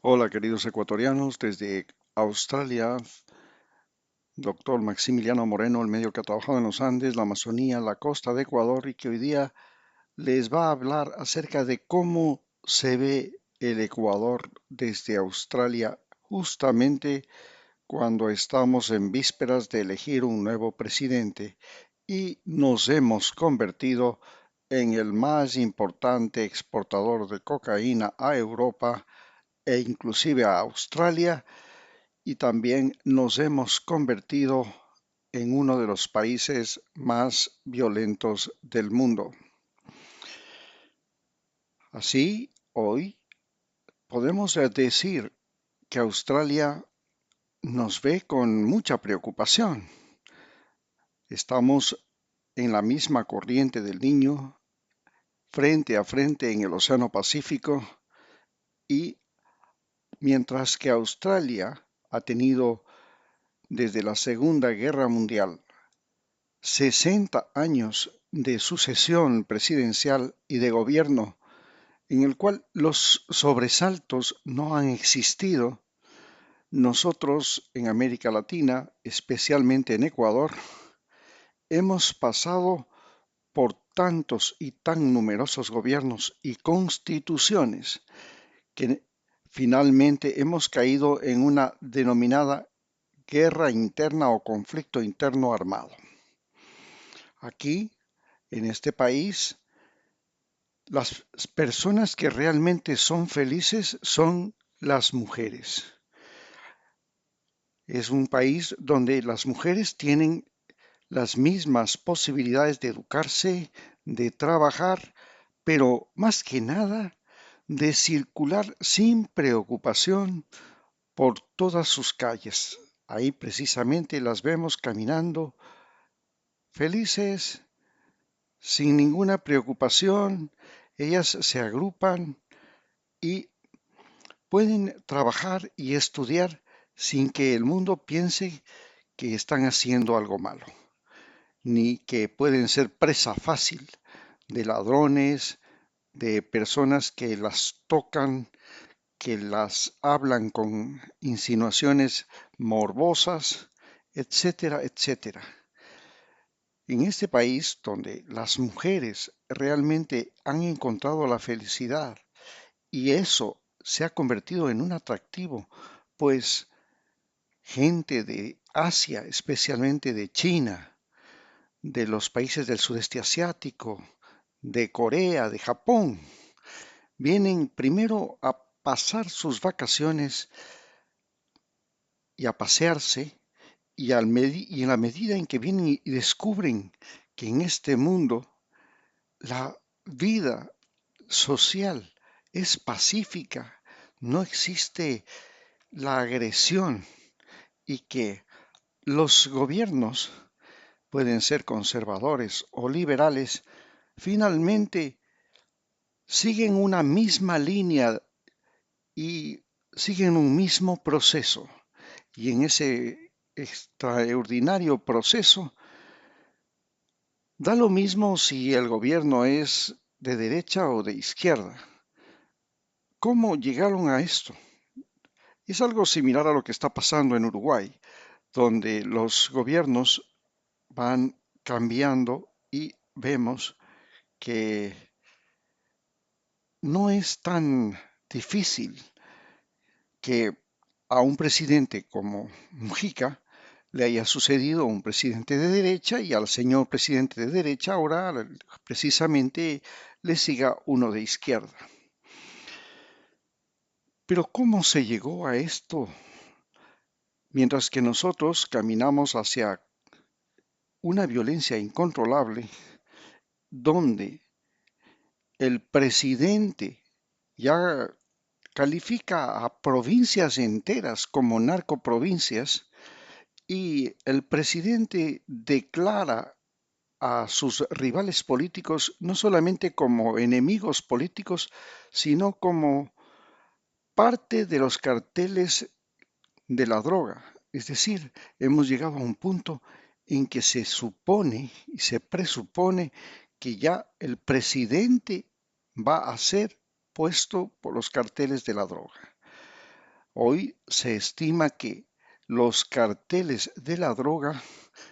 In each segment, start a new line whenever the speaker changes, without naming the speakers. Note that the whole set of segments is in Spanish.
Hola, queridos ecuatorianos, desde Australia, doctor Maximiliano Moreno, el médico que ha trabajado en los Andes, la Amazonía, la costa de Ecuador y que hoy día les va a hablar acerca de cómo se ve el Ecuador desde Australia, justamente cuando estamos en vísperas de elegir un nuevo presidente y nos hemos convertido en el más importante exportador de cocaína a Europa e inclusive a Australia, y también nos hemos convertido en uno de los países más violentos del mundo. Así, hoy podemos decir que Australia nos ve con mucha preocupación. Estamos en la misma corriente del Niño, frente a frente en el Océano Pacífico, y mientras que Australia ha tenido desde la Segunda Guerra Mundial 60 años de sucesión presidencial y de gobierno en el cual los sobresaltos no han existido, nosotros en América Latina, especialmente en Ecuador, hemos pasado por tantos y tan numerosos gobiernos y constituciones que finalmente hemos caído en una denominada guerra interna o conflicto interno armado. Aquí, en este país, las personas que realmente son felices son las mujeres. Es un país donde las mujeres tienen las mismas posibilidades de educarse, de trabajar, pero más que nada de circular sin preocupación por todas sus calles. Ahí precisamente las vemos caminando felices, sin ninguna preocupación. Ellas se agrupan y pueden trabajar y estudiar sin que el mundo piense que están haciendo algo malo, ni que pueden ser presa fácil de ladrones, de personas que las tocan, que las hablan con insinuaciones morbosas, etcétera, etcétera. En este país donde las mujeres realmente han encontrado la felicidad y eso se ha convertido en un atractivo, pues gente de Asia, especialmente de China, de los países del sudeste asiático, de Corea, de Japón, vienen primero a pasar sus vacaciones y a pasearse y en la medida en que vienen y descubren que en este mundo la vida social es pacífica, no existe la agresión y que los gobiernos pueden ser conservadores o liberales, finalmente siguen una misma línea y siguen un mismo proceso. Y en ese extraordinario proceso, da lo mismo si el gobierno es de derecha o de izquierda. ¿Cómo llegaron a esto? Es algo similar a lo que está pasando en Uruguay, donde los gobiernos van cambiando y vemos que no es tan difícil que a un presidente como Mujica le haya sucedido un presidente de derecha y al señor presidente de derecha ahora precisamente le siga uno de izquierda. Pero ¿cómo se llegó a esto? Mientras que nosotros caminamos hacia una violencia incontrolable donde el presidente ya califica a provincias enteras como narcoprovincias y el presidente declara a sus rivales políticos no solamente como enemigos políticos, sino como parte de los carteles de la droga. Es decir, hemos llegado a un punto en que se supone y se presupone que ya el presidente va a ser puesto por los carteles de la droga. Hoy se estima que los carteles de la droga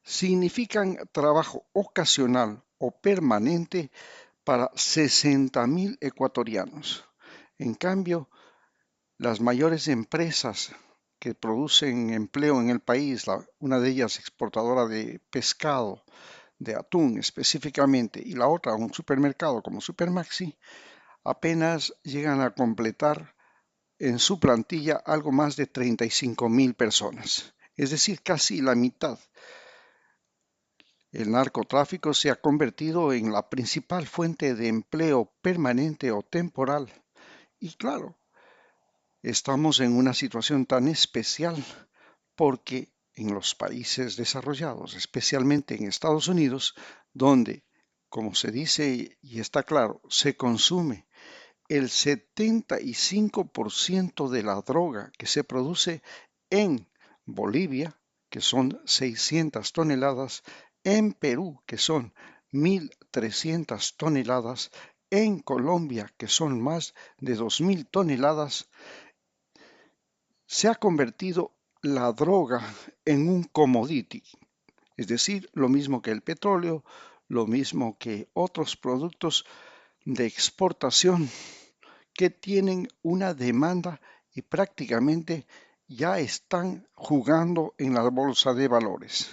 significan trabajo ocasional o permanente para 60.000 ecuatorianos. En cambio, las mayores empresas que producen empleo en el país, una de ellas exportadora de pescado, de atún específicamente, y la otra un supermercado como Supermaxi, apenas llegan a completar en su plantilla algo más de 35.000 personas, es decir, casi la mitad. El narcotráfico se ha convertido en la principal fuente de empleo permanente o temporal. Y claro, estamos en una situación tan especial porque en los países desarrollados, especialmente en Estados Unidos, donde, como se dice y está claro, se consume el 75% de la droga que se produce en Bolivia, que son 600 toneladas, en Perú, que son 1.300 toneladas, en Colombia, que son más de 2.000 toneladas, se ha convertido la droga en un commodity, es decir, lo mismo que el petróleo, lo mismo que otros productos de exportación que tienen una demanda y prácticamente ya están jugando en la bolsa de valores.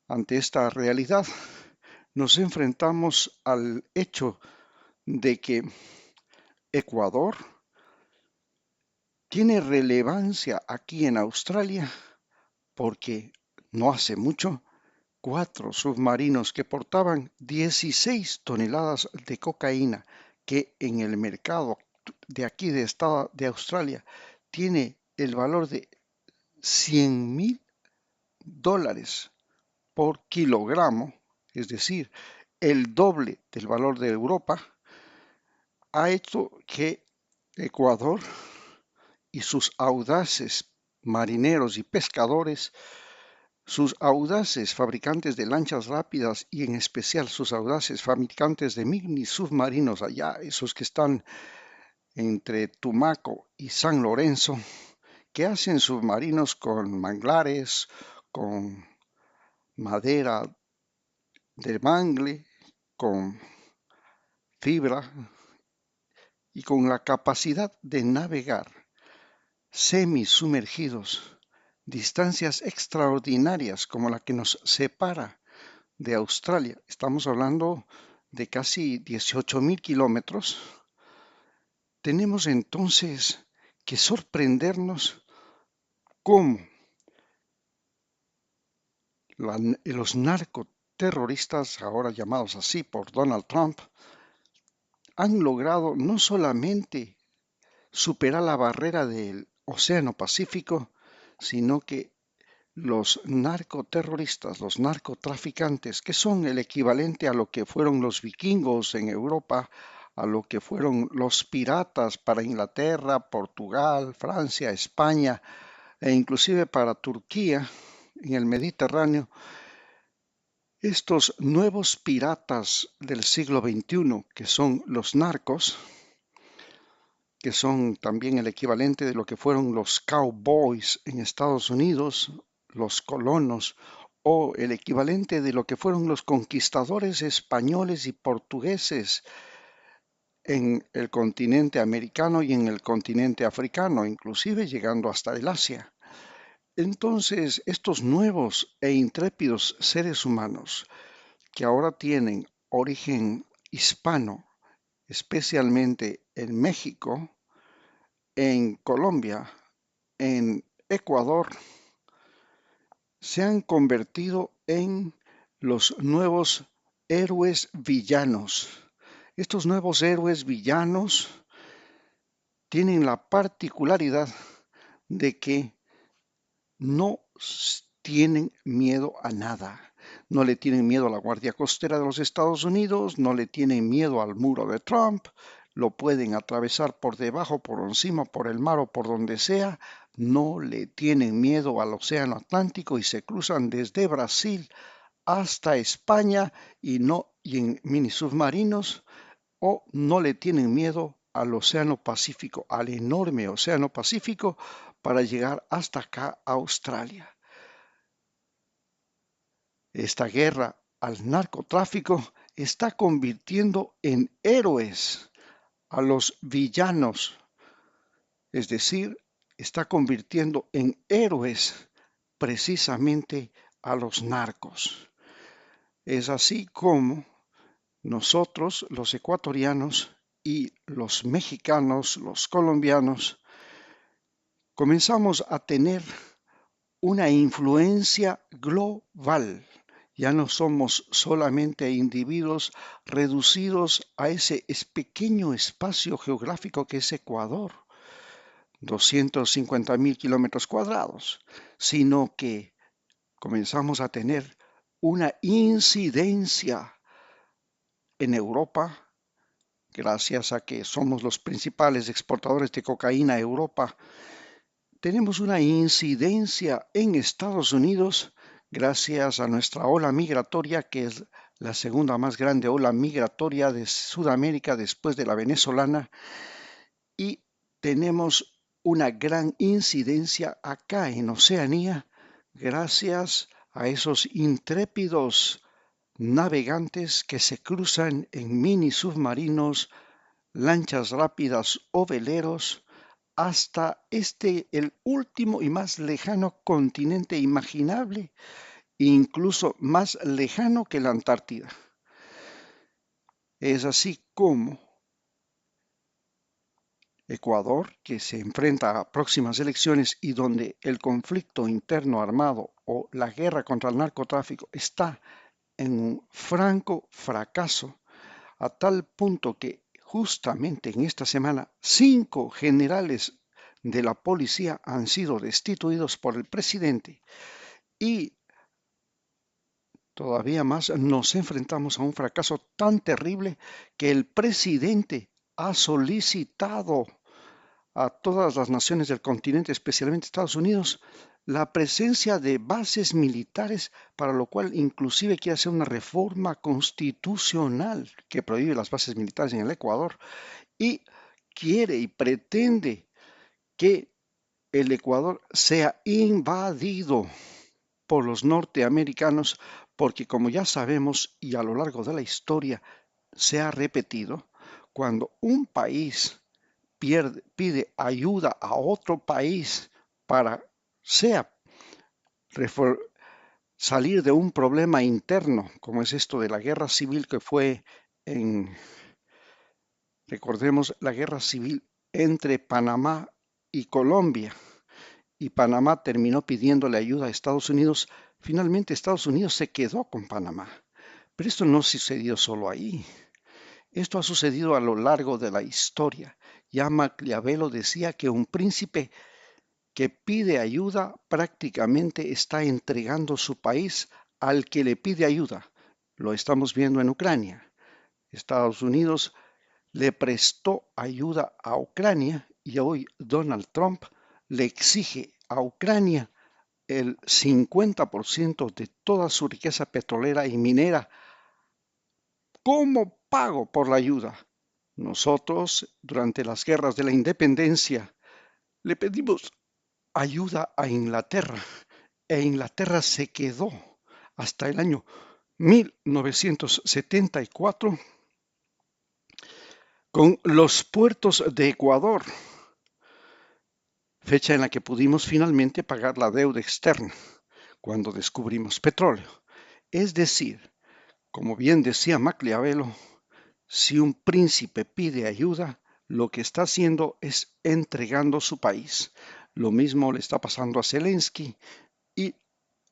Ante esta realidad, nos enfrentamos al hecho de que Ecuador tiene relevancia aquí en Australia porque no hace mucho 4 submarinos que portaban 16 toneladas de cocaína que en el mercado de aquí de Australia tiene el valor de $100.000 por kilogramo, es decir, el doble del valor de Europa, ha hecho que Ecuador y sus audaces marineros y pescadores, sus audaces fabricantes de lanchas rápidas y en especial sus audaces fabricantes de mini submarinos allá, esos que están entre Tumaco y San Lorenzo, que hacen submarinos con manglares, con madera de mangle, con fibra y con la capacidad de navegar semisumergidos distancias extraordinarias como la que nos separa de Australia. Estamos hablando de casi 18.000 kilómetros. Tenemos entonces que sorprendernos cómo los narcoterroristas, ahora llamados así por Donald Trump, han logrado no solamente superar la barrera del Océano Pacífico, sino que los narcoterroristas, los narcotraficantes, que son el equivalente a lo que fueron los vikingos en Europa, a lo que fueron los piratas para Inglaterra, Portugal, Francia, España e inclusive para Turquía en el Mediterráneo, estos nuevos piratas del siglo XXI, que son los narcos, que son también el equivalente de lo que fueron los cowboys en Estados Unidos, los colonos, o el equivalente de lo que fueron los conquistadores españoles y portugueses en el continente americano y en el continente africano, inclusive llegando hasta el Asia. Entonces, estos nuevos e intrépidos seres humanos que ahora tienen origen hispano, especialmente en México, en Colombia, en Ecuador, se han convertido en los nuevos héroes villanos. Estos nuevos héroes villanos tienen la particularidad de que no tienen miedo a nada. No le tienen miedo a la Guardia Costera de los Estados Unidos, no le tienen miedo al muro de Trump, lo pueden atravesar por debajo, por encima, por el mar o por donde sea, no le tienen miedo al Océano Atlántico y se cruzan desde Brasil hasta España y en mini submarinos o no le tienen miedo al Océano Pacífico, al enorme Océano Pacífico, para llegar hasta acá a Australia. Esta guerra al narcotráfico está convirtiendo en héroes a los villanos, es decir, está convirtiendo en héroes precisamente a los narcos. Es así como nosotros, los ecuatorianos y los mexicanos, los colombianos, comenzamos a tener una influencia global. Ya no somos solamente individuos reducidos a ese pequeño espacio geográfico que es Ecuador, 250.000 kilómetros cuadrados, sino que comenzamos a tener una incidencia en Europa, gracias a que somos los principales exportadores de cocaína a Europa. Tenemos una incidencia en Estados Unidos gracias a nuestra ola migratoria, que es la segunda más grande ola migratoria de Sudamérica después de la venezolana, y tenemos una gran incidencia acá en Oceanía gracias a esos intrépidos navegantes que se cruzan en mini submarinos, lanchas rápidas o veleros hasta el último y más lejano continente imaginable, incluso más lejano que la Antártida. Es así como Ecuador, que se enfrenta a próximas elecciones y donde el conflicto interno armado o la guerra contra el narcotráfico está en un franco fracaso, a tal punto que justamente en esta semana 5 generales de la policía han sido destituidos por el presidente y todavía más nos enfrentamos a un fracaso tan terrible que el presidente ha solicitado a todas las naciones del continente, especialmente Estados Unidos, la presencia de bases militares, para lo cual inclusive quiere hacer una reforma constitucional que prohíbe las bases militares en el Ecuador y quiere y pretende que el Ecuador sea invadido por los norteamericanos, porque como ya sabemos y a lo largo de la historia se ha repetido, cuando un país pide ayuda a otro país para sea salir de un problema interno, como es esto de la guerra civil que fue recordemos, la guerra civil entre Panamá y Colombia, y Panamá terminó pidiéndole ayuda a Estados Unidos. Finalmente Estados Unidos se quedó con Panamá. Pero esto no sucedió solo ahí. Esto ha sucedido a lo largo de la historia. Ya Maquiavelo decía que un príncipe que pide ayuda prácticamente está entregando su país al que le pide ayuda. Lo estamos viendo en Ucrania. Estados Unidos le prestó ayuda a Ucrania y hoy Donald Trump le exige a Ucrania el 50% de toda su riqueza petrolera y minera como pago por la ayuda. Nosotros, durante las guerras de la independencia, le pedimos ayuda a Inglaterra e Inglaterra se quedó hasta el año 1974 con los puertos de Ecuador, fecha en la que pudimos finalmente pagar la deuda externa cuando descubrimos petróleo. Es decir, como bien decía Maquiavelo, si un príncipe pide ayuda, lo que está haciendo es entregando su país. Lo mismo le está pasando a Zelensky y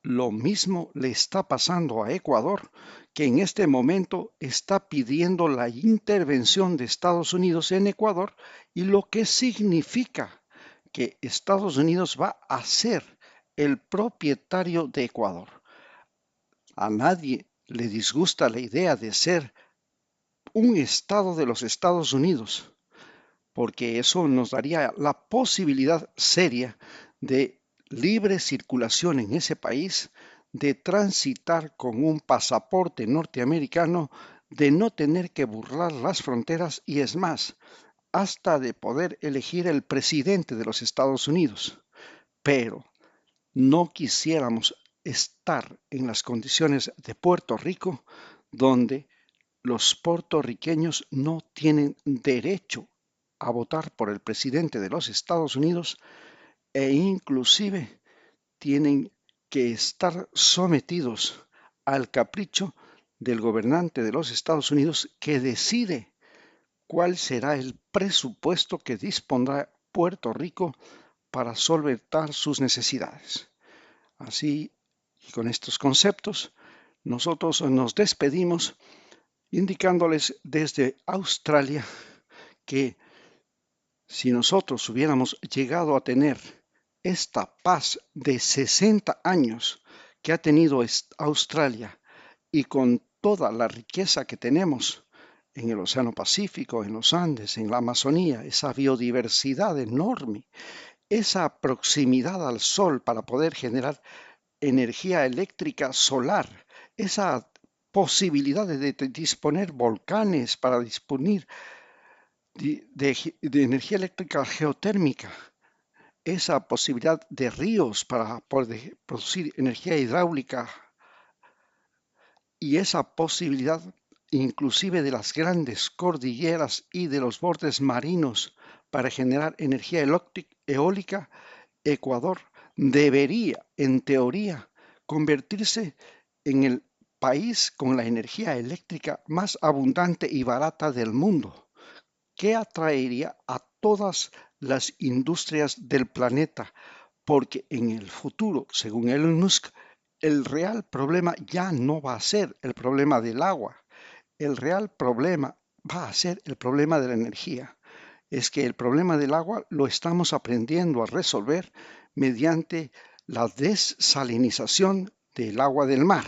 lo mismo le está pasando a Ecuador, que en este momento está pidiendo la intervención de Estados Unidos en Ecuador y lo que significa que Estados Unidos va a ser el propietario de Ecuador. A nadie le disgusta la idea de ser un estado de los Estados Unidos, porque eso nos daría la posibilidad seria de libre circulación en ese país, de transitar con un pasaporte norteamericano, de no tener que burlar las fronteras y es más, hasta de poder elegir el presidente de los Estados Unidos. Pero no quisiéramos estar en las condiciones de Puerto Rico, donde los puertorriqueños no tienen derecho a votar por el presidente de los Estados Unidos e inclusive tienen que estar sometidos al capricho del gobernante de los Estados Unidos que decide cuál será el presupuesto que dispondrá Puerto Rico para solventar sus necesidades. Así, y con estos conceptos, nosotros nos despedimos indicándoles desde Australia que si nosotros hubiéramos llegado a tener esta paz de 60 años que ha tenido Australia y con toda la riqueza que tenemos en el Océano Pacífico, en los Andes, en la Amazonía, esa biodiversidad enorme, esa proximidad al sol para poder generar energía eléctrica solar, esa posibilidad de disponer volcanes para disponer de energía eléctrica geotérmica, esa posibilidad de ríos para poder producir energía hidráulica y esa posibilidad inclusive de las grandes cordilleras y de los bordes marinos para generar energía eólica, Ecuador debería, en teoría, convertirse en el país con la energía eléctrica más abundante y barata del mundo, que atraería a todas las industrias del planeta, porque en el futuro, según Elon Musk, el real problema ya no va a ser el problema del agua, el real problema va a ser el problema de la energía. Es que el problema del agua lo estamos aprendiendo a resolver mediante la desalinización del agua del mar.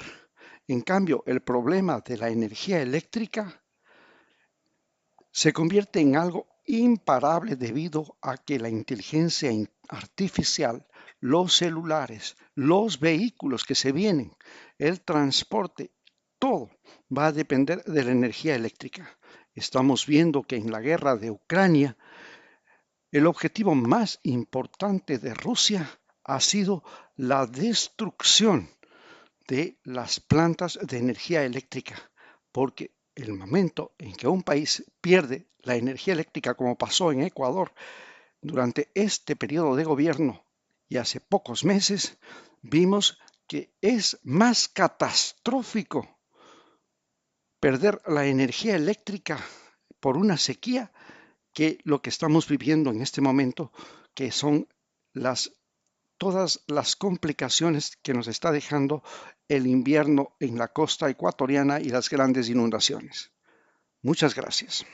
En cambio, el problema de la energía eléctrica se convierte en algo imparable debido a que la inteligencia artificial, los celulares, los vehículos que se vienen, el transporte, todo va a depender de la energía eléctrica. Estamos viendo que en la guerra de Ucrania, el objetivo más importante de Rusia ha sido la destrucción de las plantas de energía eléctrica, porque el momento en que un país pierde la energía eléctrica, como pasó en Ecuador durante este periodo de gobierno y hace pocos meses, vimos que es más catastrófico perder la energía eléctrica por una sequía que lo que estamos viviendo en este momento, que son todas las complicaciones que nos está dejando el invierno en la costa ecuatoriana y las grandes inundaciones. Muchas gracias.